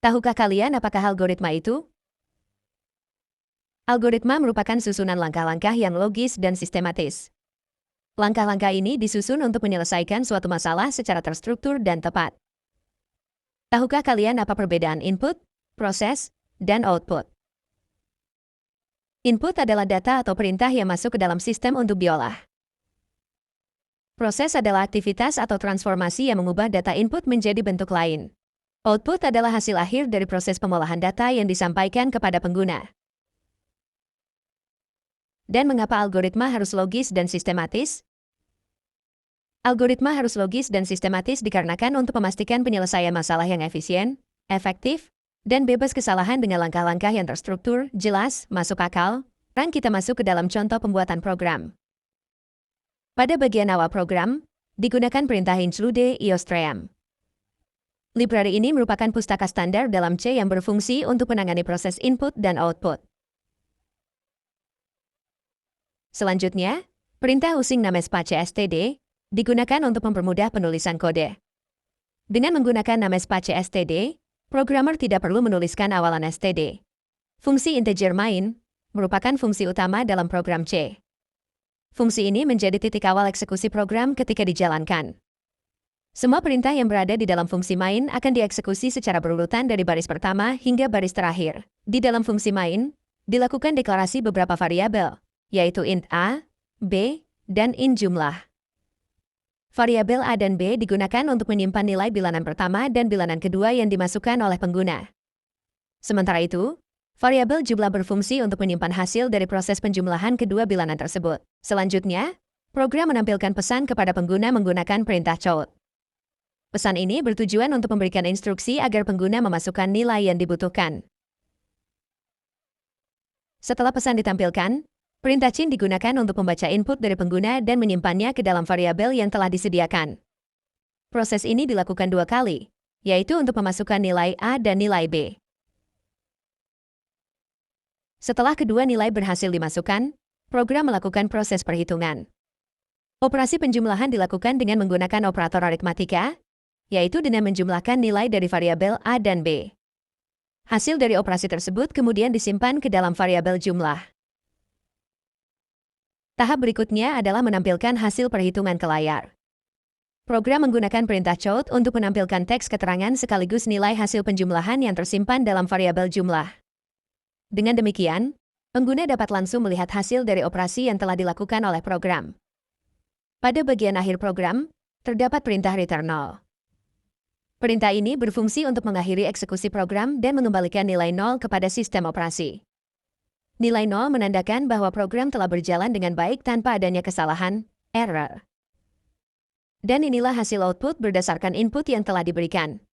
Tahukah kalian apakah algoritma itu? Algoritma merupakan susunan langkah-langkah yang logis dan sistematis. Langkah-langkah ini disusun untuk menyelesaikan suatu masalah secara terstruktur dan tepat. Tahukah kalian apa perbedaan input, proses, dan output? Input adalah data atau perintah yang masuk ke dalam sistem untuk diolah. Proses adalah aktivitas atau transformasi yang mengubah data input menjadi bentuk lain. Output adalah hasil akhir dari proses pengolahan data yang disampaikan kepada pengguna. Dan mengapa algoritma harus logis dan sistematis? Algoritma harus logis dan sistematis dikarenakan untuk memastikan penyelesaian masalah yang efisien, efektif, dan bebas kesalahan dengan langkah-langkah yang terstruktur, jelas, masuk akal. Sekarang kita masuk ke dalam contoh pembuatan program. Pada bagian awal program, digunakan perintah include iostream. Library ini merupakan pustaka standar dalam C yang berfungsi untuk menangani proses input dan output. Selanjutnya, perintah using namespace std digunakan untuk mempermudah penulisan kode. Dengan menggunakan namespace std, programmer tidak perlu menuliskan awalan std. Fungsi integer main merupakan fungsi utama dalam program C. Fungsi ini menjadi titik awal eksekusi program ketika dijalankan. Semua perintah yang berada di dalam fungsi main akan dieksekusi secara berurutan dari baris pertama hingga baris terakhir. Di dalam fungsi main, dilakukan deklarasi beberapa variabel, yaitu int a, b, dan int jumlah. Variabel A dan B digunakan untuk menyimpan nilai bilangan pertama dan bilangan kedua yang dimasukkan oleh pengguna. Sementara itu, variabel jumlah berfungsi untuk menyimpan hasil dari proses penjumlahan kedua bilangan tersebut. Selanjutnya, program menampilkan pesan kepada pengguna menggunakan perintah count. Pesan ini bertujuan untuk memberikan instruksi agar pengguna memasukkan nilai yang dibutuhkan. Setelah pesan ditampilkan, perintah cin digunakan untuk membaca input dari pengguna dan menyimpannya ke dalam variabel yang telah disediakan. Proses ini dilakukan 2 kali, yaitu untuk memasukkan nilai A dan nilai B. Setelah kedua nilai berhasil dimasukkan, program melakukan proses perhitungan. Operasi penjumlahan dilakukan dengan menggunakan operator aritmatika, yaitu dengan menjumlahkan nilai dari variabel A dan B. Hasil dari operasi tersebut kemudian disimpan ke dalam variabel jumlah. Tahap berikutnya adalah menampilkan hasil perhitungan ke layar. Program menggunakan perintah count untuk menampilkan teks keterangan sekaligus nilai hasil penjumlahan yang tersimpan dalam variabel jumlah. Dengan demikian, pengguna dapat langsung melihat hasil dari operasi yang telah dilakukan oleh program. Pada bagian akhir program, terdapat perintah return 0. Perintah ini berfungsi untuk mengakhiri eksekusi program dan mengembalikan nilai 0 kepada sistem operasi. Nilai 0 menandakan bahwa program telah berjalan dengan baik tanpa adanya kesalahan, error. Dan inilah hasil output berdasarkan input yang telah diberikan.